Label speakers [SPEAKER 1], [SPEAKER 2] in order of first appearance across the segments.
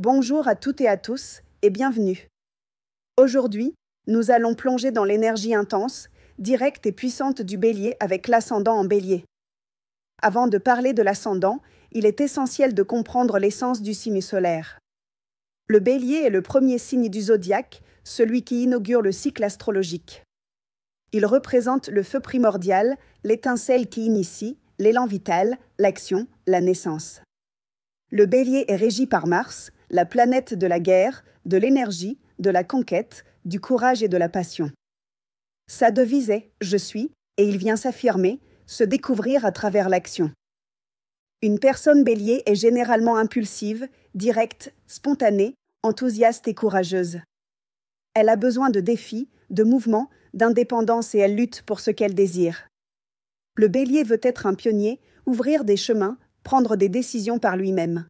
[SPEAKER 1] Bonjour à toutes et à tous et bienvenue. Aujourd'hui, nous allons plonger dans l'énergie intense, directe et puissante du Bélier avec l'ascendant en Bélier. Avant de parler de l'ascendant, il est essentiel de comprendre l'essence du signe solaire. Le Bélier est le premier signe du zodiaque, celui qui inaugure le cycle astrologique. Il représente le feu primordial, l'étincelle qui initie, l'élan vital, l'action, la naissance. Le Bélier est régi par Mars, la planète de la guerre, de l'énergie, de la conquête, du courage et de la passion. Sa devise est « Je suis » et il vient s'affirmer, se découvrir à travers l'action. Une personne Bélier est généralement impulsive, directe, spontanée, enthousiaste et courageuse. Elle a besoin de défis, de mouvements, d'indépendance et elle lutte pour ce qu'elle désire. Le Bélier veut être un pionnier, ouvrir des chemins, prendre des décisions par lui-même.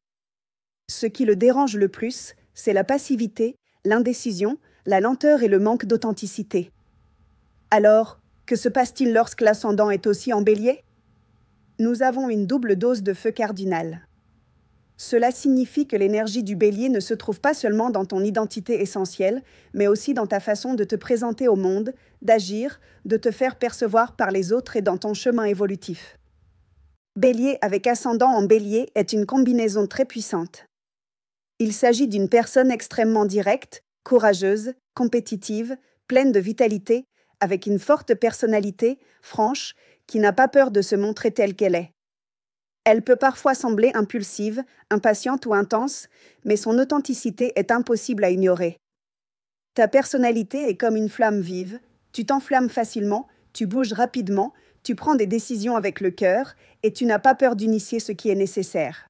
[SPEAKER 1] Ce qui le dérange le plus, c'est la passivité, l'indécision, la lenteur et le manque d'authenticité. Alors, que se passe-t-il lorsque l'ascendant est aussi en Bélier ? Nous avons une double dose de feu cardinal. Cela signifie que l'énergie du Bélier ne se trouve pas seulement dans ton identité essentielle, mais aussi dans ta façon de te présenter au monde, d'agir, de te faire percevoir par les autres et dans ton chemin évolutif. Bélier avec ascendant en Bélier est une combinaison très puissante. Il s'agit d'une personne extrêmement directe, courageuse, compétitive, pleine de vitalité, avec une forte personnalité, franche, qui n'a pas peur de se montrer telle qu'elle est. Elle peut parfois sembler impulsive, impatiente ou intense, mais son authenticité est impossible à ignorer. Ta personnalité est comme une flamme vive, tu t'enflammes facilement, tu bouges rapidement, tu prends des décisions avec le cœur et tu n'as pas peur d'initier ce qui est nécessaire.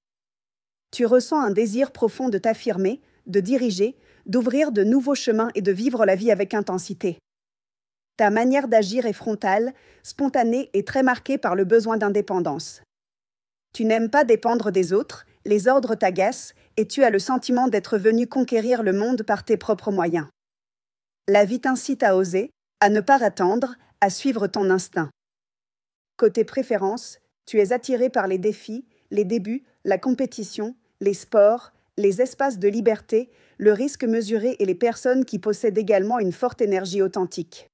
[SPEAKER 1] Tu ressens un désir profond de t'affirmer, de diriger, d'ouvrir de nouveaux chemins et de vivre la vie avec intensité. Ta manière d'agir est frontale, spontanée et très marquée par le besoin d'indépendance. Tu n'aimes pas dépendre des autres, les ordres t'agacent et tu as le sentiment d'être venu conquérir le monde par tes propres moyens. La vie t'incite à oser, à ne pas attendre, à suivre ton instinct. Côté préférence, tu es attiré par les défis, les débuts, la compétition, les sports, les espaces de liberté, le risque mesuré et les personnes qui possèdent également une forte énergie authentique.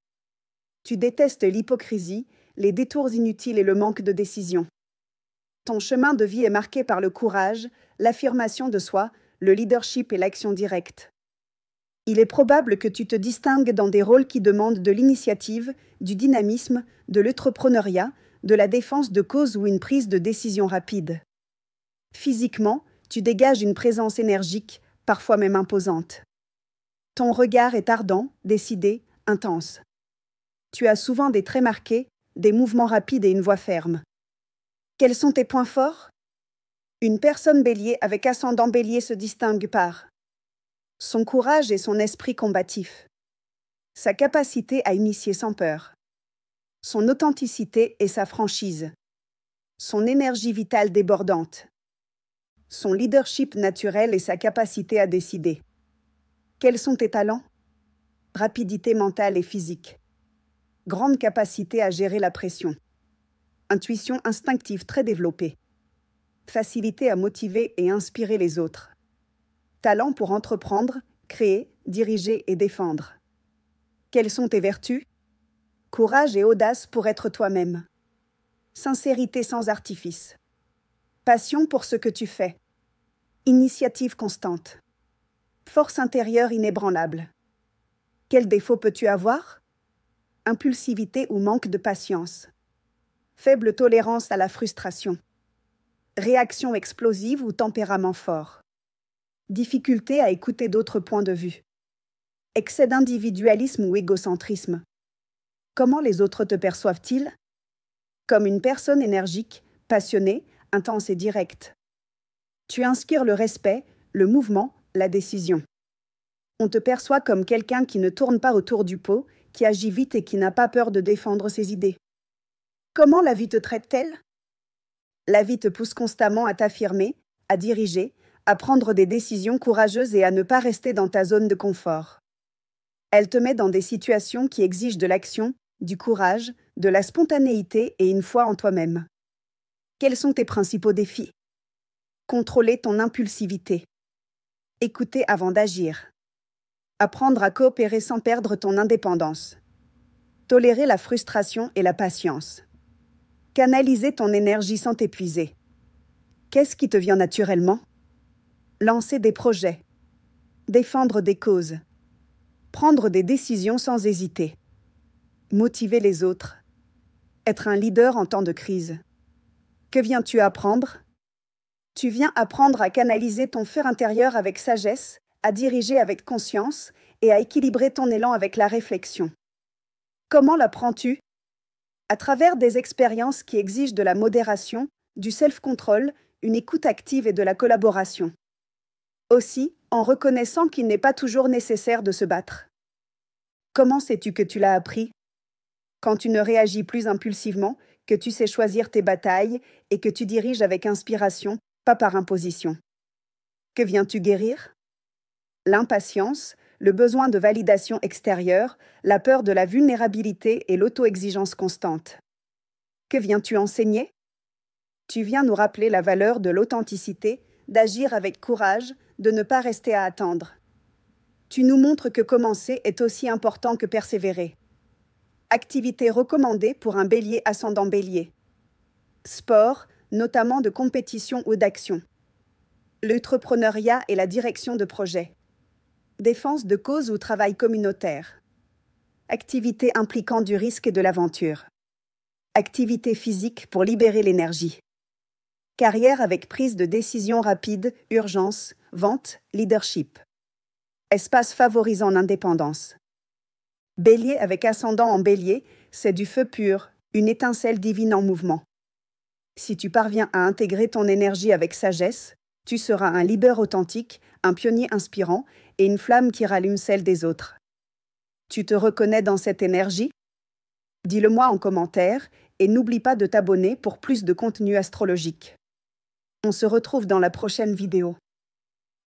[SPEAKER 1] Tu détestes l'hypocrisie, les détours inutiles et le manque de décision. Ton chemin de vie est marqué par le courage, l'affirmation de soi, le leadership et l'action directe. Il est probable que tu te distingues dans des rôles qui demandent de l'initiative, du dynamisme, de l'entrepreneuriat, de la défense de cause ou une prise de décision rapide. Physiquement, tu dégages une présence énergique, parfois même imposante. Ton regard est ardent, décidé, intense. Tu as souvent des traits marqués, des mouvements rapides et une voix ferme. Quels sont tes points forts ? Une personne Bélier avec ascendant Bélier se distingue par son courage et son esprit combatif, sa capacité à initier sans peur, son authenticité et sa franchise, son énergie vitale débordante, son leadership naturel et sa capacité à décider. Quels sont tes talents ? Rapidité mentale et physique, grande capacité à gérer la pression, intuition instinctive très développée, facilité à motiver et inspirer les autres, talent pour entreprendre, créer, diriger et défendre. Quelles sont tes vertus ? Courage et audace pour être toi-même, sincérité sans artifice, passion pour ce que tu fais, initiative constante, force intérieure inébranlable. Quels défauts peux-tu avoir ? Impulsivité ou manque de patience, faible tolérance à la frustration, réaction explosive ou tempérament fort, difficulté à écouter d'autres points de vue, excès d'individualisme ou égocentrisme. Comment les autres te perçoivent-ils ? Comme une personne énergique, passionnée, intense et directe. Tu inspires le respect, le mouvement, la décision. On te perçoit comme quelqu'un qui ne tourne pas autour du pot, qui agit vite et qui n'a pas peur de défendre ses idées. Comment la vie te traite-t-elle ? La vie te pousse constamment à t'affirmer, à diriger, à prendre des décisions courageuses et à ne pas rester dans ta zone de confort. Elle te met dans des situations qui exigent de l'action, du courage, de la spontanéité et une foi en toi-même. Quels sont tes principaux défis ? Contrôler ton impulsivité. Écouter avant d'agir. Apprendre à coopérer sans perdre ton indépendance. Tolérer la frustration et la patience. Canaliser ton énergie sans t'épuiser. Qu'est-ce qui te vient naturellement? Lancer des projets. Défendre des causes. Prendre des décisions sans hésiter. Motiver les autres. Être un leader en temps de crise. Que viens-tu apprendre? Tu viens apprendre à canaliser ton feu intérieur avec sagesse, à diriger avec conscience et à équilibrer ton élan avec la réflexion. Comment l'apprends-tu? À travers des expériences qui exigent de la modération, du self-control, une écoute active et de la collaboration. Aussi, en reconnaissant qu'il n'est pas toujours nécessaire de se battre. Comment sais-tu que tu l'as appris? Quand tu ne réagis plus impulsivement, que tu sais choisir tes batailles et que tu diriges avec inspiration, pas par imposition. Que viens-tu guérir? L'impatience, le besoin de validation extérieure, la peur de la vulnérabilité et l'auto-exigence constante. Que viens-tu enseigner? Tu viens nous rappeler la valeur de l'authenticité, d'agir avec courage, de ne pas rester à attendre. Tu nous montres que commencer est aussi important que persévérer. Activité recommandée pour un bélier ascendant bélier. Sport, notamment de compétition ou d'action. L'entrepreneuriat et la direction de projet. Défense de cause ou travail communautaire. Activité impliquant du risque et de l'aventure. Activité physique pour libérer l'énergie. Carrière avec prise de décision rapide, urgence, vente, leadership. Espace favorisant l'indépendance. Bélier avec ascendant en bélier, c'est du feu pur, une étincelle divine en mouvement. Si tu parviens à intégrer ton énergie avec sagesse, tu seras un leader authentique, un pionnier inspirant et une flamme qui rallume celle des autres. Tu te reconnais dans cette énergie? Dis-le-moi en commentaire et n'oublie pas de t'abonner pour plus de contenu astrologique. On se retrouve dans la prochaine vidéo.